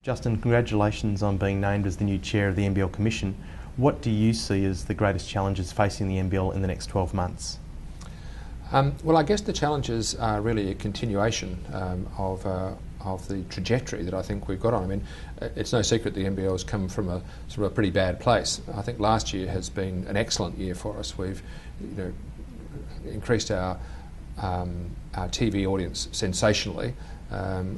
Justin, congratulations on being named as the new chair of the NBL Commission. What do you see as the greatest challenges facing the NBL in the next 12 months? Well, I guess the challenges are really a continuation of the trajectory that I think we've got on. I mean, it's no secret the NBL has come from a sort of a pretty bad place. I think last year has been an excellent year for us. We've, increased our TV audience sensationally.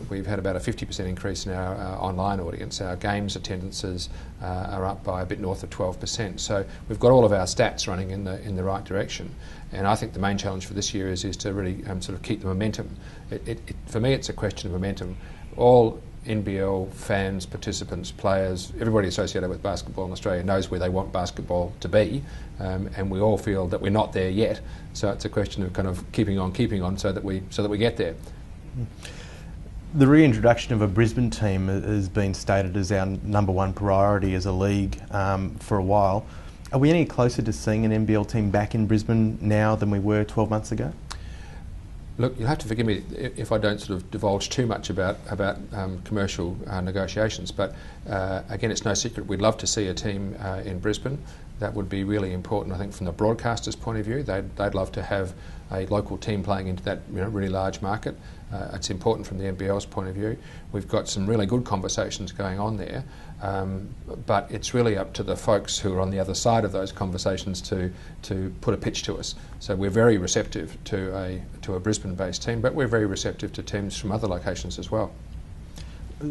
We've had about a 50% increase in our online audience. Our games attendances are up by a bit north of 12%. So we've got all of our stats running in the right direction. And I think the main challenge for this year is to really sort of keep the momentum. For me, it's a question of momentum. All NBL fans, participants, players, everybody associated with basketball in Australia knows where they want basketball to be, and we all feel that we're not there yet. So it's a question of kind of keeping on so that we get there. The reintroduction of a Brisbane team has been stated as our #1 priority as a league for a while. Are we any closer to seeing an NBL team back in Brisbane now than we were 12 months ago? Look, you'll have to forgive me if I don't sort of divulge too much about commercial negotiations, but again, it's no secret we'd love to see a team in Brisbane. That would be really important, I think, from the broadcaster's point of view. They'd love to have a local team playing into that really large market. It's important from the NBL's point of view. We've got some really good conversations going on there, but it's really up to the folks who are on the other side of those conversations to put a pitch to us. So we're very receptive to a Brisbane-based team, but we're very receptive to teams from other locations as well.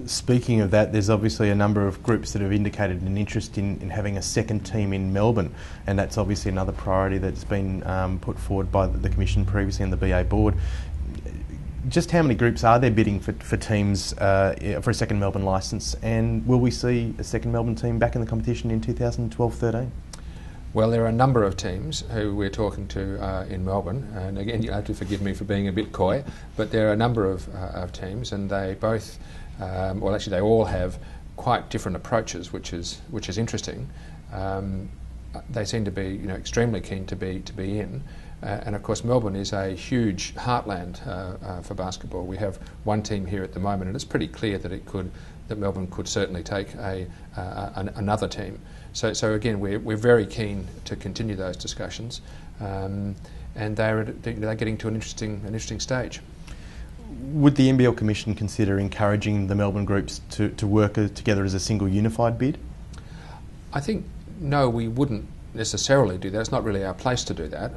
Speaking of that, there's obviously a number of groups that have indicated an interest in having a second team in Melbourne, and that's obviously another priority that's been put forward by the Commission previously and the BA board. Just how many groups are there bidding for teams for a second Melbourne licence, and will we see a second Melbourne team back in the competition in 2012-13? Well, there are a number of teams who we're talking to in Melbourne, and again, you have to forgive me for being a bit coy, but there are a number of teams, and they both, well, actually, they all have quite different approaches, which is interesting. They seem to be, extremely keen to be in. And of course, Melbourne is a huge heartland for basketball. We have one team here at the moment, and it's pretty clear that Melbourne could certainly take another team. So again, we're very keen to continue those discussions, and they're getting to an interesting stage. Would the NBL Commission consider encouraging the Melbourne groups to work together as a single unified bid? I think no, we wouldn't necessarily do that. It's not really our place to do that.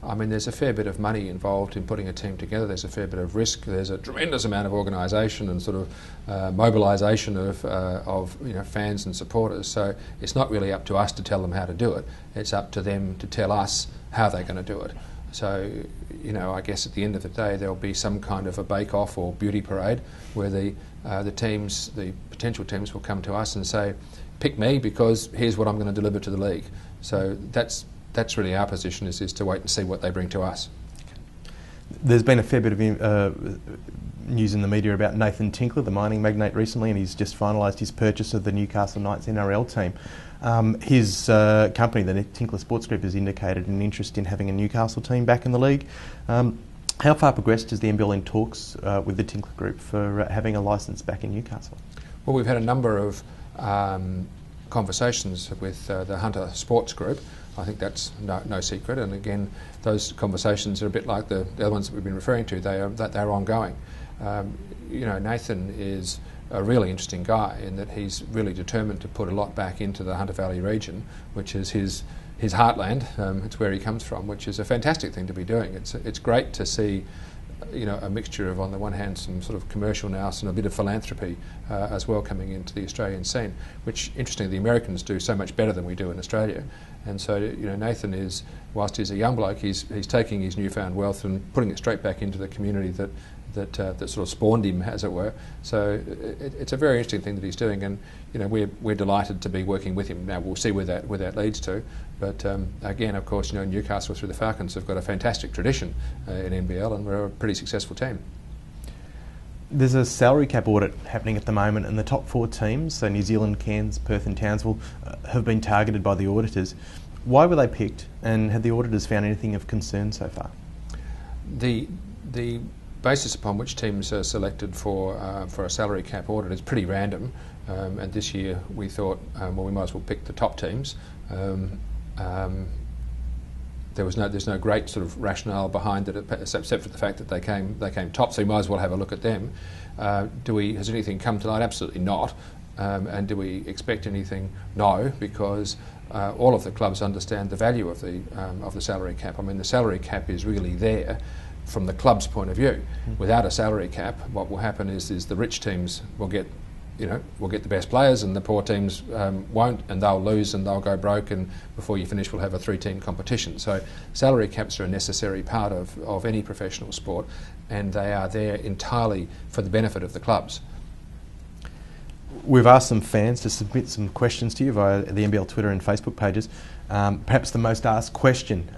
I mean, there's a fair bit of money involved in putting a team together. There's a fair bit of risk. There's a tremendous amount of organisation and sort of mobilisation of fans and supporters. So it's not really up to us to tell them how to do it. It's up to them to tell us how they're going to do it. So, I guess at the end of the day, there'll be some kind of a bake-off or beauty parade where the potential teams will come to us and say, pick me because here's what I'm going to deliver to the league. So that's really our position, is to wait and see what they bring to us. There's been a fair bit of news in the media about Nathan Tinkler, the mining magnate, recently, and he's just finalised his purchase of the Newcastle Knights NRL team. His company, the Tinkler Sports Group, has indicated an interest in having a Newcastle team back in the league. How far progressed is the NBL in talks with the Tinkler Group for having a licence back in Newcastle? Well, we've had a number of conversations with the Hunter Sports Group. I think that's no secret, and again, those conversations are a bit like the other ones that we've been referring to. They're ongoing. Nathan is a really interesting guy in that he's really determined to put a lot back into the Hunter Valley region, which is his heartland. It's where he comes from, which is a fantastic thing to be doing. It's great to see a mixture of, on the one hand, some sort of commercial nous and a bit of philanthropy as well coming into the Australian scene, which, interestingly, the Americans do so much better than we do in Australia. And so, Nathan is, whilst he's a young bloke, he's taking his newfound wealth and putting it straight back into the community that sort of spawned him, as it were. So it's a very interesting thing that he's doing, and we're delighted to be working with him. Now we'll see where that leads to. But again, of course, Newcastle through the Falcons have got a fantastic tradition in NBL, and we're a pretty successful team. There's a salary cap audit happening at the moment, and the top 4 teams, so New Zealand, Cairns, Perth and Townsville, have been targeted by the auditors. Why were they picked, and have the auditors found anything of concern so far? The basis upon which teams are selected for a salary cap audit is pretty random, and this year we thought, well, we might as well pick the top teams. There's no great sort of rationale behind it, except for the fact that they came top, so we might as well have a look at them. Has anything come to light? Absolutely not. And do we expect anything? No, because all of the clubs understand the value of the salary cap. I mean, the salary cap is really there from the club's point of view. Without a salary cap, what will happen is the rich teams will get the best players, and the poor teams won't, and they'll lose and they'll go broke, and before you finish we'll have a 3-team competition. So salary caps are a necessary part of any professional sport, and they are there entirely for the benefit of the clubs. We've asked some fans to submit some questions to you via the NBL Twitter and Facebook pages. Perhaps the most asked question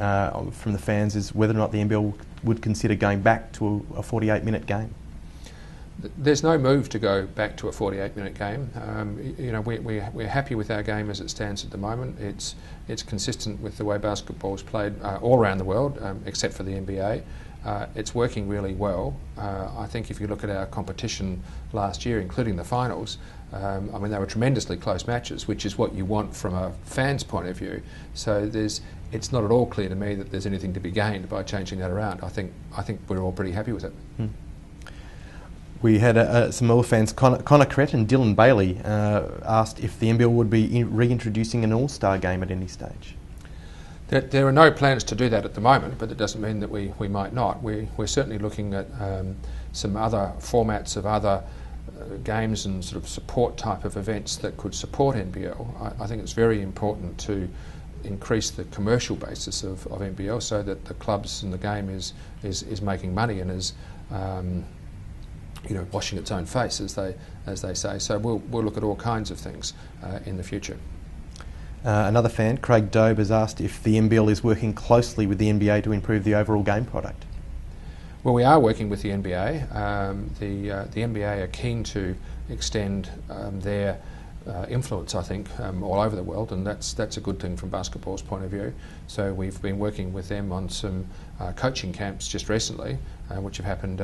from the fans is whether or not the NBL would consider going back to a 48-minute game. There's no move to go back to a 48-minute game. We're happy with our game as it stands at the moment. It's consistent with the way basketball's played all around the world, except for the NBA. It's working really well. I think if you look at our competition last year, including the finals, I mean, they were tremendously close matches, which is what you want from a fan's point of view. So it's not at all clear to me that there's anything to be gained by changing that around. I think we're all pretty happy with it. We had some more fans, Connor Crett and Dylan Bailey, asked if the NBL would be reintroducing an all-star game at any stage. There are no plans to do that at the moment, but it doesn't mean that we might not. We're certainly looking at some other formats of other games and sort of support type of events that could support NBL. I think it's very important to increase the commercial basis of NBL so that the clubs and the game is making money and is washing its own face, as they say. So we'll look at all kinds of things in the future. Another fan, Craig Dobe, has asked if the NBL is working closely with the NBA to improve the overall game product. Well, we are working with the NBA. The NBA are keen to extend their influence, I think, all over the world, and that's a good thing from basketball's point of view. So we've been working with them on some coaching camps just recently, which have happened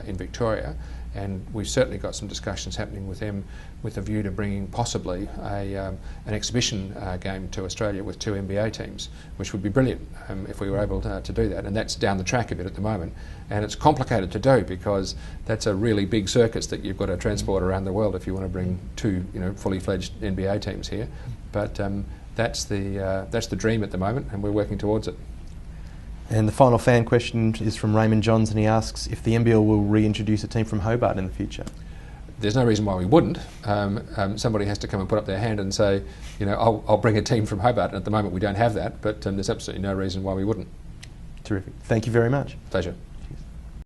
in Victoria, and we've certainly got some discussions happening with them with a view to bringing possibly an exhibition game to Australia with 2 NBA teams, which would be brilliant if we were able to do that. And that's down the track a bit at the moment, and it's complicated to do because that's a really big circus that you've got to transport around the world if you want to bring 2 fully fledged NBA teams here. But that's the dream at the moment, and we're working towards it. And the final fan question is from Raymond Johns, and he asks if the NBL will reintroduce a team from Hobart in the future. There's no reason why we wouldn't. Somebody has to come and put up their hand and say, I'll bring a team from Hobart. And at the moment we don't have that, but there's absolutely no reason why we wouldn't. Terrific. Thank you very much. Pleasure.